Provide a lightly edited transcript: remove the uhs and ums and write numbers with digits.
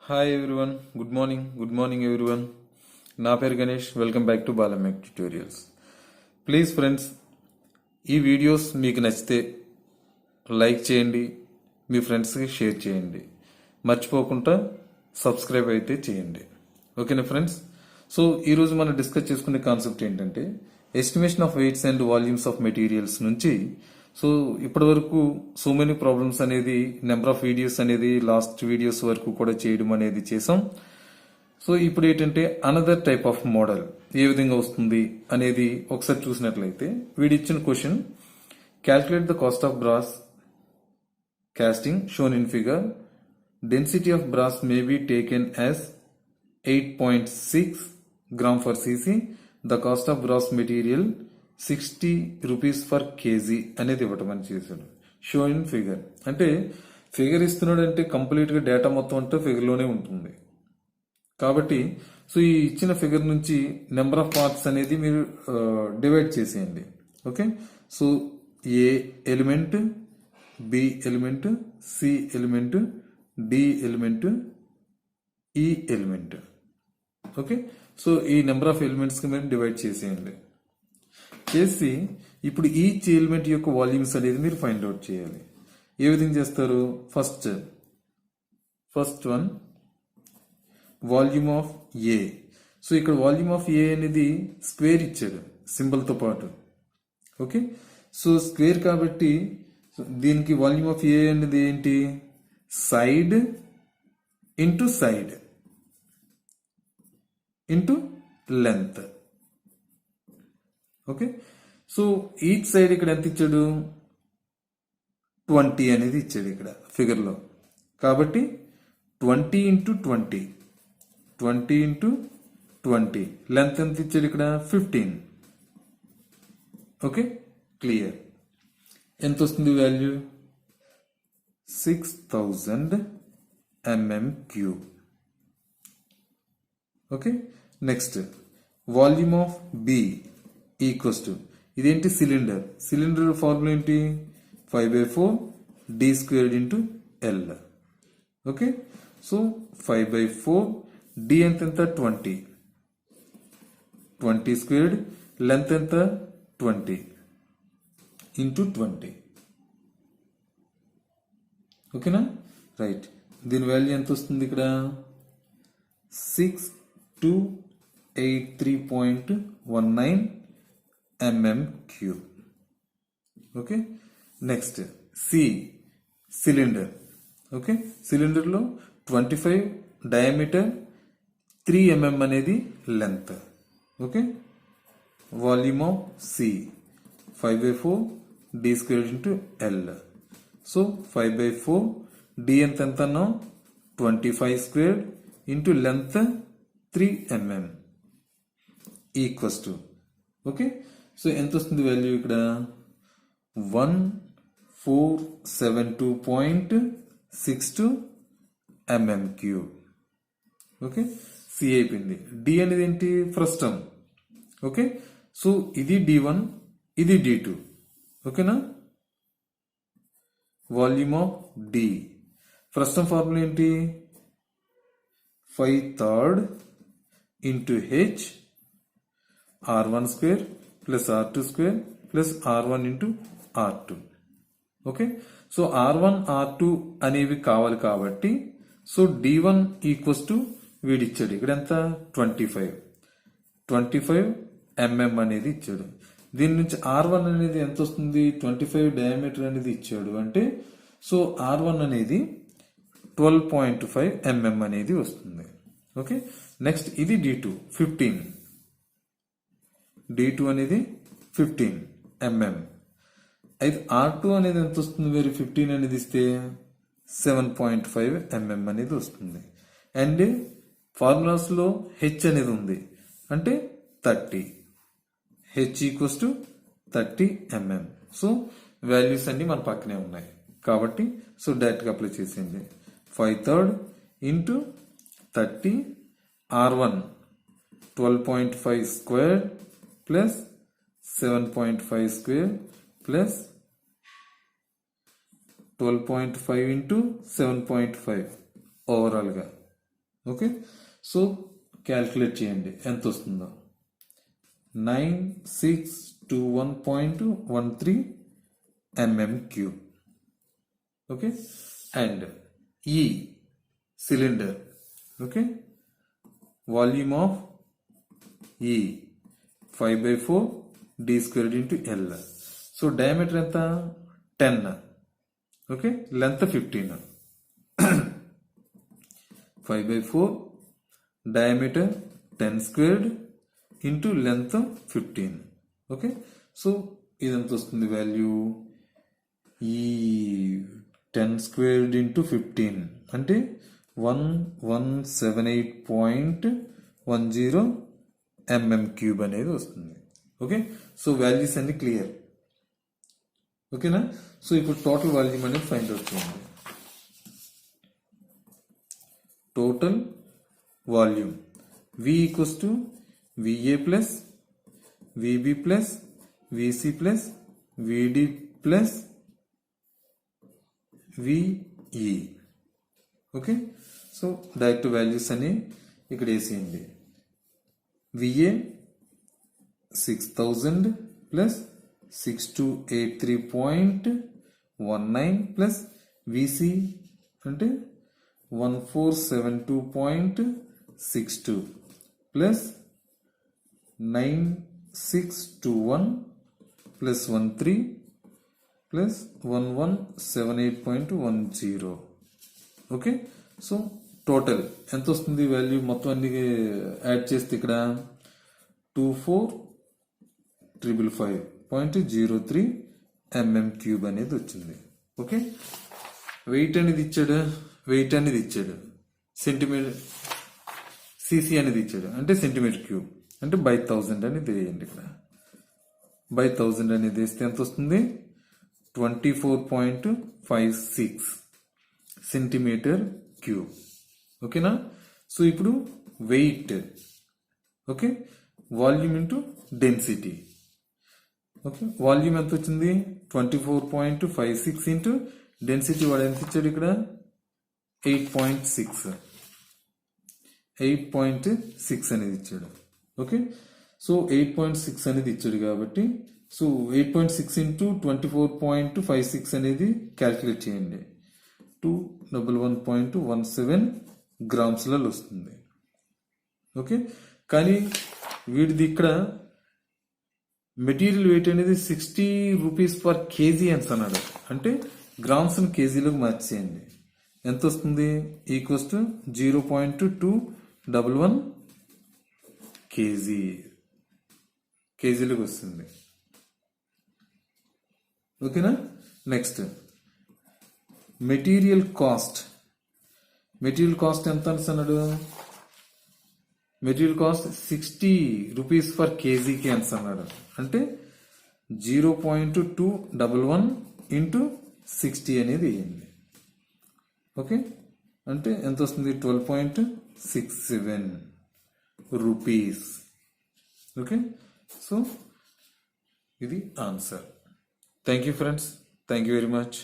Hi everyone, good morning everyone. నా పేరు Ganesh. Welcome back to బాలమేక్ ట్యూటోరియల్స్. ప్లీజ్ ఫ్రెండ్స్, ఈ వీడియోస్ మీకు నచ్చితే లైక్ చేయండి, మీ ఫ్రెండ్స్కి షేర్ చేయండి, మర్చిపోకుండా సబ్స్క్రైబ్ అయితే చేయండి. ఓకేనా ఫ్రెండ్స్? సో ఈరోజు మనం డిస్కస్ చేసుకునే కాన్సెప్ట్ ఏంటంటే estimation of weights and volumes of materials నుంచి. సో ఇప్పటి వరకు సో మెనీ ప్రాబ్లమ్స్ అనేది నెంబర్ ఆఫ్ వీడియోస్ అనేది లాస్ట్ వీడియోస్ వరకు కూడా చేయడం అనేది చేసాం. సో ఇప్పుడు ఏంటంటే అనదర్ టైప్ ఆఫ్ మోడల్ ఏ విధంగా వస్తుంది అనేది ఒకసారి చూసినట్లయితే, వీడిచ్చిన question: calculate the cost of brass casting shown in figure. Density of brass may be taken as 8.6 gram per cc. The cost of brass material 60 rupees per kg అనేది ఇవ్వటమని చేశాడు. Show in figure అంటే figure ఇస్తున్నాడు అంటే complete గా data మొత్తం అంటే figure లోనే ఉంటుంది. కాబట్టి సో ఈ ఇచ్చిన ఫిగర్ నుంచి నెంబర్ ఆఫ్ పార్ట్స్ అనేది మీరు డివైడ్ చేసేయండి. Okay, so A element, B element, C element, D element, E element. Okay, so ఈ నెంబర్ ఆఫ్ ఎలిమెంట్స్ కి మీరు డివైడ్ చేసేయండి. చేసి ఇప్పుడు ఈచ్ ఎలిమెంట్ యొక్క వాల్యూమ్స్ అనేది మీరు ఫైండ్ అవుట్ చేయాలి. ఏ విధంగా చేస్తారు? First one volume of A. So ఇక్కడ వాల్యూమ్ ఆఫ్ ఏ అనేది స్క్వేర్ ఇచ్చాడు సింబల్ తో పాటు. ఓకే, సో స్క్వేర్ కాబట్టి దీనికి వాల్యూమ్ ఆఫ్ ఏ అనేది ఏంటి? Side into side into length. Okay, so each side ఇక్కడ ఎంత ఇచ్చాడు? 20 అనేది ఇచ్చాడు ఇక్కడ ఫిగర్ లో. కాబట్టి 20 ఇంటూ 20, 20 ఇంటూ 20. లెంత్ ఎంత ఇచ్చాడు ఇక్కడ? 15. Okay, clear. ఎంత వస్తుంది value? 6000 mm³. Okay, next volume of B equals to, ఇదేంటి? సిలిండర్. సిలిండర్ ఫార్ములా ఏంటి? 5/4 d squared into L. Okay, so 5/4 d ఎంత? 20. 20 స్క్వేర్డ్. లెంత్ ఎంత? 20 ఇంటూ 20. ఓకేనా? రైట్. దీని వాల్యూ ఎంత వస్తుంది ఇక్కడ? 6283.19 mm³. Okay, next C cylinder. Okay, cylinder లో 25 డయామీటర్, 3 mm అనేది length. Okay, volume of C 5/4 d square into L. So 5/4 d ఎంత? 25 square into length 3 mm equals to. Okay, so ఎంత వస్తుంది వాల్యూ ఇక్కడ? 1472.62 mm³. ఓకే, సి అయిపోయింది. D అనేది ఏంటి? Frustum. Okay, so ఇది D1, ఇది D2. ఓకేనా? Volume of D. Frustum formula ఏంటి? 5/3 into H R1 square plus R2 square plus R1 into R2. Okay, so R1 R2 అనేవి కావాలి కాబట్టి సో D1 ఈక్వల్స్ టు వీడిచ్చాడు ఇక్కడ ఎంత? 25 mm అనేది ఇచ్చాడు. దీని నుంచి R1 అనేది ఎంత వస్తుంది? 25 డయామీటర్ అనేది ఇచ్చాడు అంటే సో R1 అనేది 12.5 mm అనేది వస్తుంది. ఓకే, నెక్స్ట్ ఇది D2 15. D2 అనేది 15 mm. అయితే R2 అనేది ఎంత వస్తుంది? వేరే 15 అనేది ఇస్తే 7.5 mm అనేది వస్తుంది. అండ్ ఫార్ములాస్ లో హెచ్ అనేది ఉంది అంటే 30. H equals to 30 mm. So values అన్ని మన పక్కనే ఉన్నాయి కాబట్టి సో డైరెక్ట్ గా అప్లై చేసేయండి. 5/3 into 30, R1 12.5 square plus 7.5 square plus 12.5 into 7.5 overall గా ఓకే, సో క్యాల్కులేట్ చేయండి ఎంత వస్తుందో. 9621.13 mm3. ఓకే, అండ్ ఈ సిలిండర్, ఓకే, వాల్యూమ్ ఆఫ్ ఈ 5/4 d² into L. So diameter ఎంత? 10. Okay, length 15. 5/4 diameter 10² into length 15. Okay, so ఇదంత వస్తుంది వాల్యూ. ఈ 10² into 15 అంటే 1178.10 mm³ అనేది వస్తుంది. ఓకే, సో వాల్యూస్ అన్ని క్లియర్. ఓకేనా? సో ఇప్పుడు టోటల్ వాల్యూమ్ అనేది ఫైండ్ అవుట్ చేయండి. Total volume V equals to VA plus VB plus VC plus VD plus VE. Okay, so direct values అని ఇక్కడ వేసేయండి. VA 6000 ప్లస్ 6283.19 ప్లస్ VC అంటే 1472.62 plus 9621 plus 13 plus 1178.10. Okay, so total ఎంత వస్తుంది value మొత్తం అన్ని add చేస్తే ఇక్కడ 24555.03 mm³ అనేది వచ్చింది. ఓకే, వెయిట్ అనేది ఇచ్చాడు, సెంటీమీటర్, సిసి అనేది ఇచ్చాడు అంటే సెంటీమీటర్ క్యూబ్ అంటే బై 1000 అనేది వేయండి. ఇక్కడ బై 1000 అనేది వేస్తే ఎంత వస్తుంది? 24.56 సెంటీమీటర్ క్యూబ్. ఓకేనా? సో ఇప్పుడు weight, okay, volume into density. Okay, volume ఎంత వచ్చింది? 24.56 ఇంటూ డెన్సిటీ వాడు ఎంత ఇచ్చాడు ఇక్కడ? 8.6 అనేది ఇచ్చాడు. ఓకే, సో 8.6 అనేది ఇచ్చాడు కాబట్టి సో 8.6 ఇంటూ 24.56 అనేది క్యాల్కులేట్ చేయండి. 211.17 గ్రామ్స్లలో వస్తుంది. ఓకే, కానీ వీడిది ఇక్కడ మెటీరియల్ వెయిట్ అనేది 60 రూపీస్ పర్ కేజీ అని అన్నాడు. అంటే గ్రామ్స్ కేజీలకు మార్చేయండి. ఎంత వస్తుంది? ఈక్వల్స్ టు 0.211 కేజీలకు వస్తుంది. ఓకేనా? నెక్స్ట్ మెటీరియల్ కాస్ట్ ఎంత అన్నాడు? మెటీరియల్ కాస్ట్ 60 రూపీస్ పర్ కేజీకి ఎంత అన్నాడు. అంటే 0.211 ఇంటూ 60 అనేది వేయండి. ఓకే, అంటే ఎంత వస్తుంది? 12.67 రూపీస్. ఓకే, సో ఇది answer. Thank you friends, thank you very much.